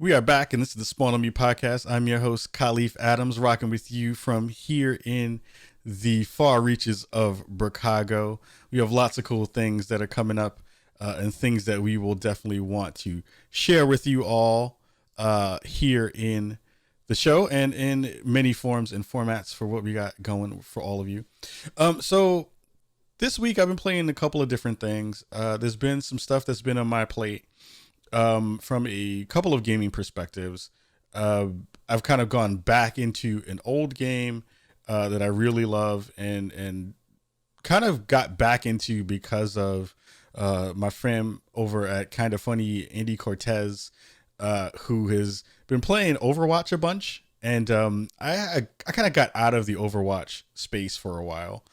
We are back, and this is the Spawn on Me podcast. I'm your host, Kahlief Adams, rocking with you from here in the far reaches of Chicago. We have lots of cool things that are coming up and things that we will definitely want to share with you all here in the show and in many forms and formats for what we got going for all of you. So this week I've been playing a couple of different things. There's been some stuff that's been on my plate from a couple of gaming perspectives. I've kind of gone back into an old game that I really love and kind of got back into because of my friend over at Kind of Funny, Andy Cortez, who has been playing Overwatch a bunch. And I kind of got out of the Overwatch space for a while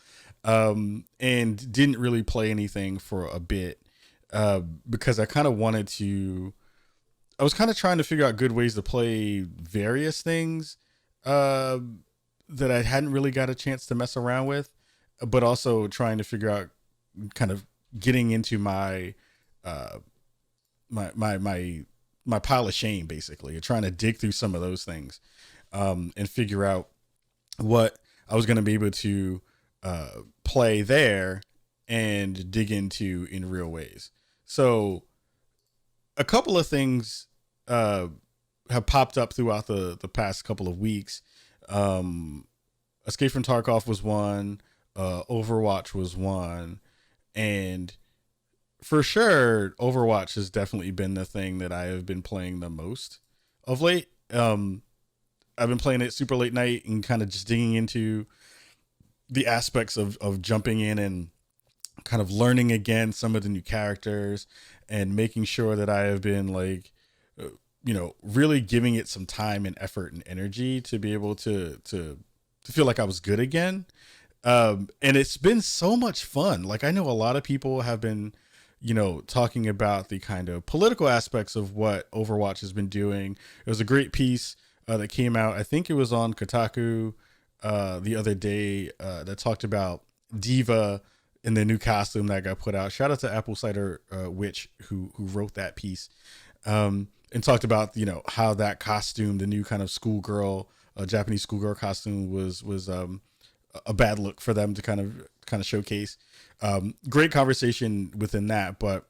and didn't really play anything for a bit because I kind of wanted to. I was kind of trying to figure out good ways to play various things that I hadn't really got a chance to mess around with, but also trying to figure out kind of getting into my my pile of shame, basically, trying to dig through some of those things and figure out what I was going to be able to play there and dig into in real ways. So a couple of things have popped up throughout the past couple of weeks. Escape from Tarkov was one, Overwatch was one, and for sure, Overwatch has definitely been the thing that I have been playing the most of late. I've been playing it super late night and kind of just digging into the aspects of jumping in and kind of learning again some of the new characters and making sure that I have been really giving it some time and effort and energy to be able to feel like I was good again. And it's been so much fun. Like, I know a lot of people have been, talking about the kind of political aspects of what Overwatch has been doing. It was a great piece that came out. I think it was on Kotaku the other day that talked about Diva in the new costume that got put out. Shout out to Apple Cider Witch who wrote that piece and talked about how that costume, the new kind of schoolgirl, Japanese schoolgirl costume, was a bad look for them to kind of showcase. Great conversation within that, but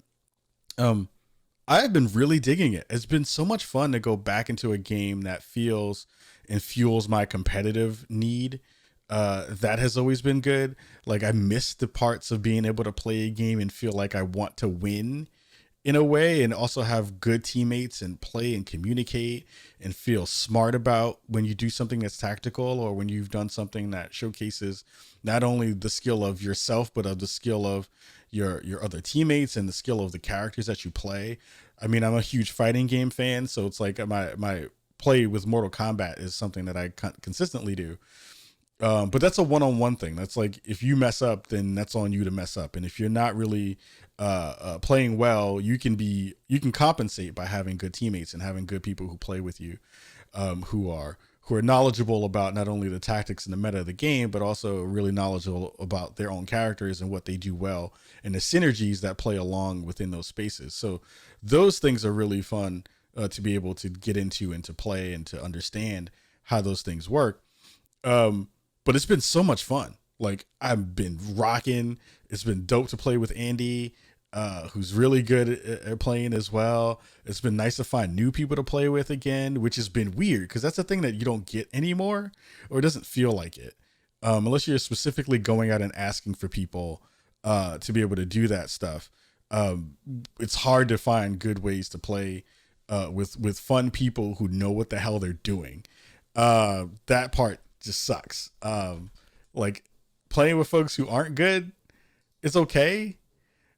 I've been really digging it. It's been so much fun to go back into a game that feels and fuels my competitive need. That has always been good. Like, I miss the parts of being able to play a game and feel like I want to win in a way, and also have good teammates and play and communicate and feel smart about when you do something that's tactical or when you've done something that showcases not only the skill of yourself, but of the skill of your other teammates and the skill of the characters that you play. I mean, I'm a huge fighting game fan, so it's like my play with Mortal Kombat is something that I consistently do. But that's a one-on-one thing. That's like, if you mess up, then that's on you to mess up. And if you're not really playing well, you can compensate by having good teammates and having good people who play with you, who are knowledgeable about not only the tactics and the meta of the game, but also really knowledgeable about their own characters and what they do well and the synergies that play along within those spaces. So those things are really fun to be able to get into and to play and to understand how those things work. But it's been so much fun. Like, I've been rocking. It's been dope to play with Andy, who's really good at playing as well. It's been nice to find new people to play with again, which has been weird because that's the thing that you don't get anymore, or it doesn't feel like it, unless you're specifically going out and asking for people to be able to do that stuff. It's hard to find good ways to play with fun people who know what the hell they're doing. That part just sucks. Like, playing with folks who aren't good, it's okay,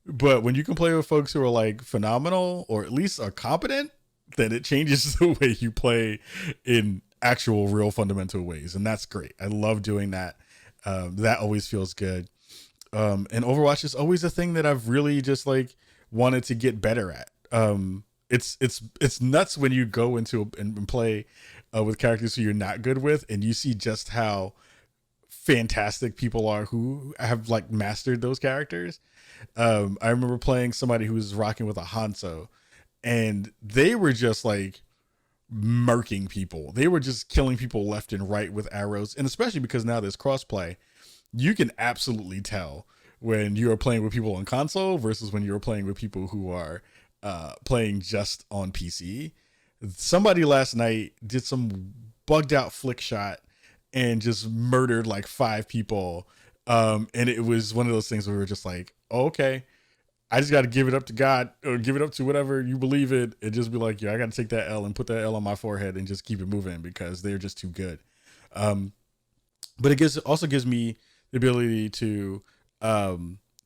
but when you can play with folks who are like phenomenal or at least are competent, then it changes the way you play in actual real fundamental ways, and that's great. I love doing that. That always feels good. And Overwatch is always a thing that I've really just like wanted to get better at. It's nuts when you go into and play with characters who you're not good with, and you see just how fantastic people are who have like mastered those characters. I remember playing somebody who was rocking with a Hanzo, and they were just like murking people. They were just killing people left and right with arrows. And especially because now there's crossplay, you can absolutely tell when you are playing with people on console versus when you're playing with people who are playing just on PC. Somebody last night did some bugged out flick shot and just murdered like 5 people. And it was one of those things where we were just like, oh, okay, I just got to give it up to God or give it up to whatever you believe in and just be like, yeah, I got to take that L and put that L on my forehead and just keep it moving because they're just too good. But it also gives me the ability to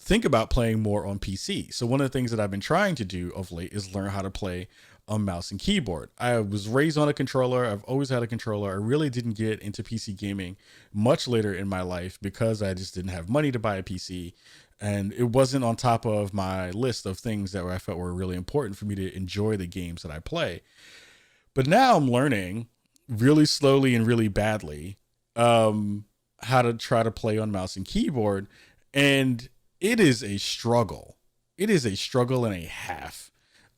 think about playing more on PC. So one of the things that I've been trying to do of late is learn how to play on mouse and keyboard. I was raised on a controller. I've always had a controller. I really didn't get into PC gaming much later in my life because I just didn't have money to buy a PC. And it wasn't on top of my list of things that I felt were really important for me to enjoy the games that I play. But now I'm learning really slowly and really badly how to try to play on mouse and keyboard. And it is a struggle. It is a struggle and a half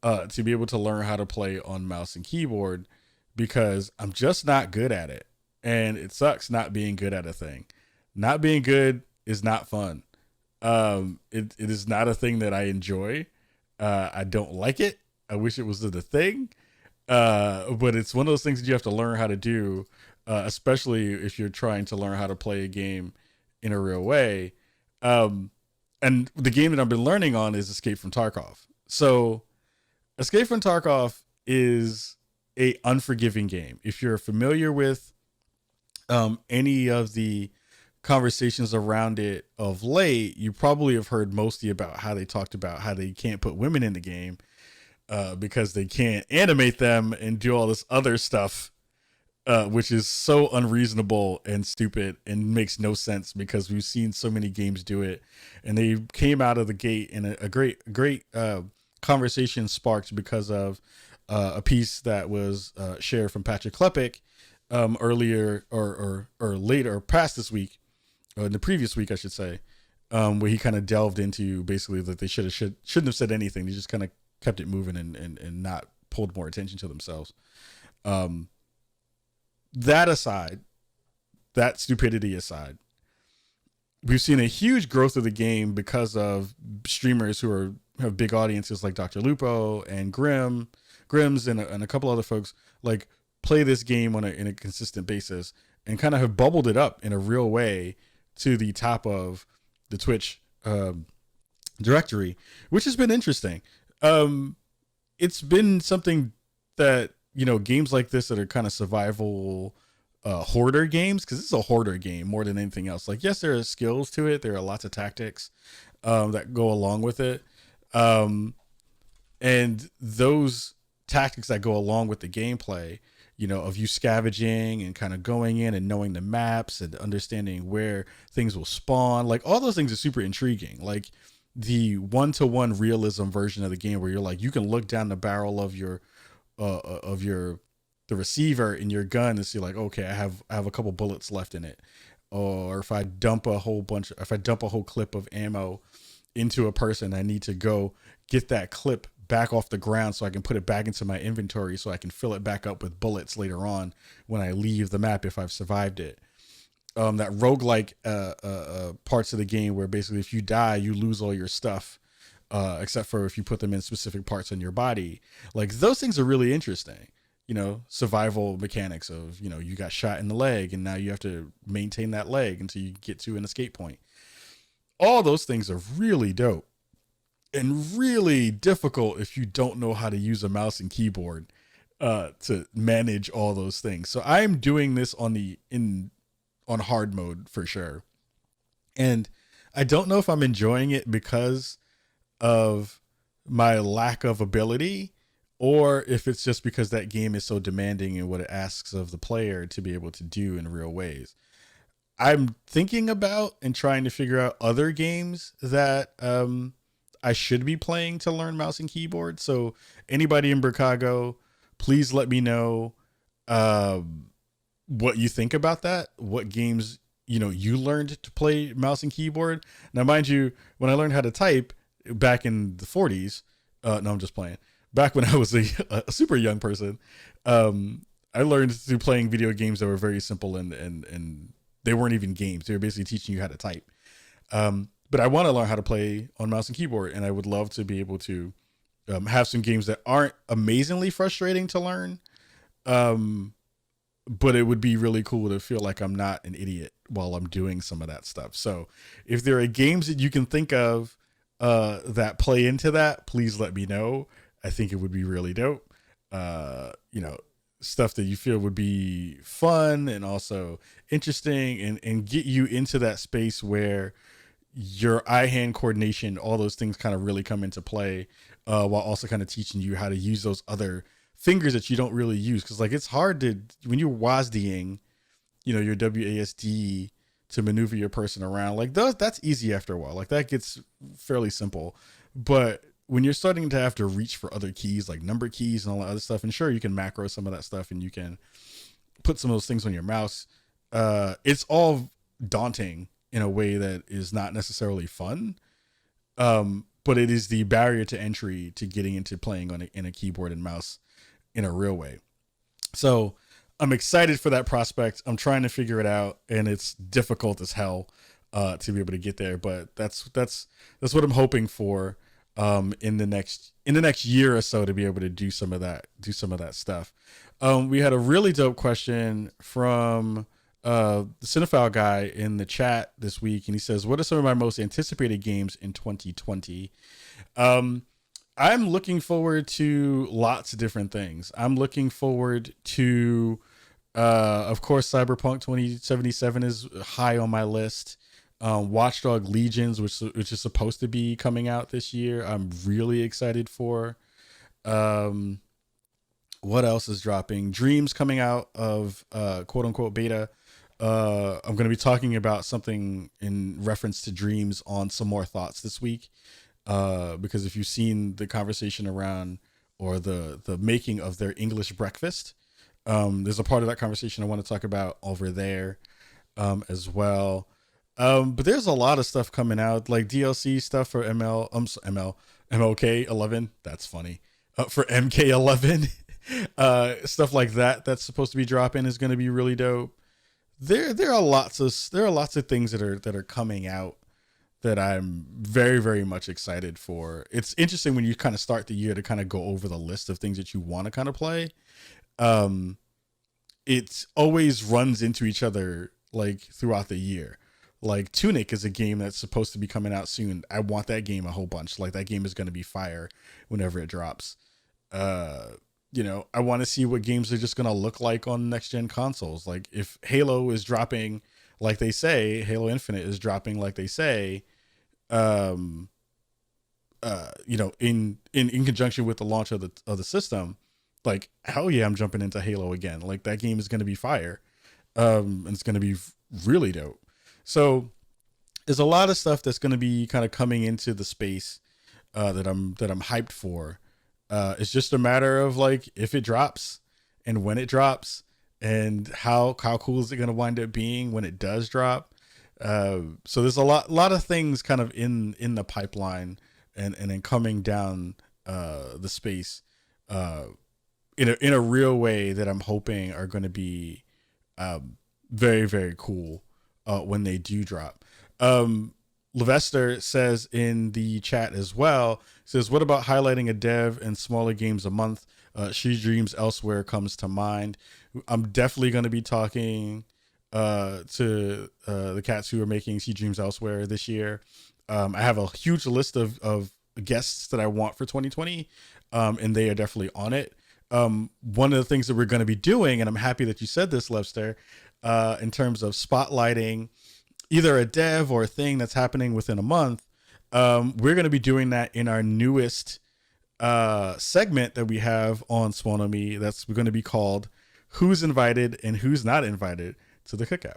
to be able to learn how to play on mouse and keyboard because I'm just not good at it. And it sucks not being good at a thing. Not being good is not fun. It is not a thing that I enjoy. I don't like it. I wish it was the thing. But it's one of those things that you have to learn how to do, especially if you're trying to learn how to play a game in a real way. And the game that I've been learning on is Escape from Tarkov. So Escape from Tarkov is a unforgiving game. If you're familiar with any of the conversations around it of late, you probably have heard mostly about how they talked about how they can't put women in the game because they can't animate them and do all this other stuff, which is so unreasonable and stupid and makes no sense because we've seen so many games do it. And they came out of the gate in a great conversation sparked because of a piece that was shared from Patrick Klepek earlier or later or past this week, or in the previous week, I should say, where he kind of delved into basically that they shouldn't have said anything. They just kind of kept it moving and not pulled more attention to themselves. That aside, that stupidity aside, we've seen a huge growth of the game because of streamers who have big audiences like Dr. Lupo and Grims and a couple other folks like play this game in a consistent basis and kind of have bubbled it up in a real way to the top of the Twitch directory, which has been interesting. It's been something that, you know, games like this that are kind of survival hoarder games, because it's a hoarder game more than anything else. Like, yes, there are skills to it. There are lots of tactics that go along with it. And those tactics that go along with the gameplay, you know, of you scavenging and kind of going in and knowing the maps and understanding where things will spawn, like all those things are super intriguing. Like the 1-to-1 realism version of the game where you're like, you can look down the barrel of the receiver in your gun and see like, okay, I have a couple bullets left in it. Or if I dump a whole clip of ammo into a person, I need to go get that clip back off the ground so I can put it back into my inventory so I can fill it back up with bullets later on when I leave the map if I've survived it. That roguelike parts of the game where basically if you die, you lose all your stuff, except for if you put them in specific parts on your body. Like those things are really interesting. You know, survival mechanics of, you know, you got shot in the leg and now you have to maintain that leg until you get to an escape point. All those things are really dope and really difficult if you don't know how to use a mouse and keyboard to manage all those things. So I'm doing this on hard mode for sure. And I don't know if I'm enjoying it because of my lack of ability or if it's just because that game is so demanding in what it asks of the player to be able to do in real ways. I'm thinking about and trying to figure out other games that I should be playing to learn mouse and keyboard. So anybody in Chicago, please let me know what you think about that. What games, you know, you learned to play mouse and keyboard. Now, mind you, when I learned how to type back in the 40s, no, I'm just playing. back when I was a super young person, I learned through playing video games that were very simple, and they weren't even games. They were basically teaching you how to type. But I want to learn how to play on mouse and keyboard, and I would love to be able to have some games that aren't amazingly frustrating to learn. But it would be really cool to feel like I'm not an idiot while I'm doing some of that stuff. So if there are games that you can think of that play into that, please let me know. I think it would be really dope. Stuff that you feel would be fun and also interesting, and get you into that space where your eye-hand coordination, all those things kind of really come into play, while also kind of teaching you how to use those other fingers that you don't really use. Cause like, it's hard to, when you're WASDing, your WASD to maneuver your person around, like that's easy after a while. Like that gets fairly simple. But when you're starting to have to reach for other keys, like number keys and all that other stuff, and sure, you can macro some of that stuff and you can put some of those things on your mouse. It's all daunting in a way that is not necessarily fun. But it is the barrier to entry to getting into playing in a keyboard and mouse in a real way. So I'm excited for that prospect. I'm trying to figure it out, and it's difficult as hell to be able to get there. But that's what I'm hoping for in the next year or so, to be able to do some of that stuff. We had a really dope question from the Cinephile guy in the chat this week, and he says, "What are some of my most anticipated games in 2020?" I'm looking forward to lots of different things. I'm looking forward to, of course, Cyberpunk 2077 is high on my list. Watchdog Legions, which is supposed to be coming out this year, I'm really excited for. What else is dropping? Dreams coming out of quote unquote beta. I'm going to be talking about something in reference to Dreams on Some More Thoughts this week. Because if you've seen the conversation around, or the making of their English breakfast, there's a part of that conversation I want to talk about over there as well. But there's a lot of stuff coming out, like DLC stuff for MLK 11. That's funny. For MK11, stuff like that that's supposed to be dropping is going to be really dope. There are lots of things that are coming out that I'm very, very much excited for. It's interesting when you kind of start the year to kind of go over the list of things that you want to kind of play. It always runs into each other like throughout the year. Like Tunic is a game that's supposed to be coming out soon. I want that game a whole bunch. Like that game is going to be fire whenever it drops. I want to see what games are just going to look like on next gen consoles. Like if Halo is dropping, like they say, Halo Infinite is dropping, like they say, in conjunction with the launch of the system, like hell yeah, I'm jumping into Halo again. Like that game is going to be fire, and it's going to be really dope. So there's a lot of stuff that's going to be kind of coming into the space that I'm hyped for. It's just a matter of like if it drops and when it drops, and how cool is it going to wind up being when it does drop. So there's a lot of things kind of in the pipeline and then coming down the space in a real way that I'm hoping are going to be very, very cool when they do drop. Levester says in the chat as well, says, what about highlighting a dev and smaller games a month? She Dreams Elsewhere comes to mind. I'm definitely going to be talking to the cats who are making She Dreams Elsewhere this year. I have a huge list of guests that I want for 2020, and they are definitely on it. One of the things that we're going to be doing, and I'm happy that you said this, Levster, in terms of spotlighting either a dev or a thing that's happening within a month, we're going to be doing that in our newest segment that we have on Swonomi. That's going to be called Who's Invited and Who's Not Invited to the Cookout.